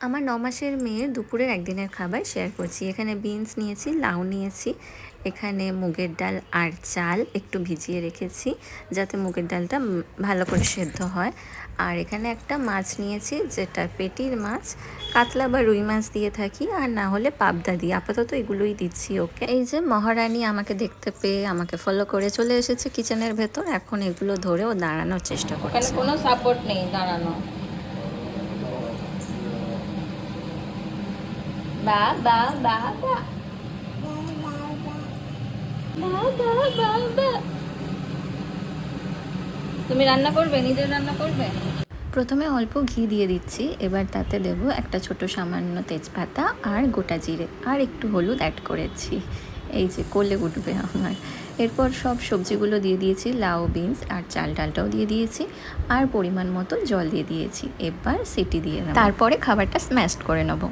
আমার ৯ মাসের মেয়ের দুপুরের একদিনের খাবার শেয়ার করছি। এখানে বিনস নিয়েছি, লাউ নিয়েছি, এখানে মুগের ডাল আর চাল একটু ভিজিয়ে রেখেছি যাতে মুগের ডালটা ভালো করে সেদ্ধ হয়। আর এখানে একটা মাছ নিয়েছি, যেটা পেটির মাছ, কাতলা বা রুই মাছ দিয়ে থাকি, আর না হলে পাবদা দিয়ে। আপাতত এগুলোই দিচ্ছি ওকে। এই যে মহারানী আমাকে দেখতে পেয়ে আমাকে ফলো করে চলে এসেছে কিচেনের ভেতর। এখন এগুলো ধরে ও দাঁড়ানোর চেষ্টা করছে। এখানে কোনো সাপোর্ট নেই দাঁড়ানো। বা বা বা বা তুমি রান্না করবে, নিজের রান্না করবে? প্রথমে অল্প ঘি দিয়ে দিচ্ছি, এবার তাতে দেব একটা ছোট সামান্য তেজপাতা আর গোটা জিরে, আর একটু হলুদ অ্যাড করেছি। এই যে কোলে উঠবে আমার। এরপর সব সবজিগুলো দিয়ে দিয়েছি, লাউ, বিনস আর চাল ডালটাও দিয়ে দিয়েছি, আর পরিমাণ মতো জল দিয়ে দিয়েছি। এবার সিটি দিয়ে নেব, তারপরে খাবারটা স্ম্যাশড করে নেব।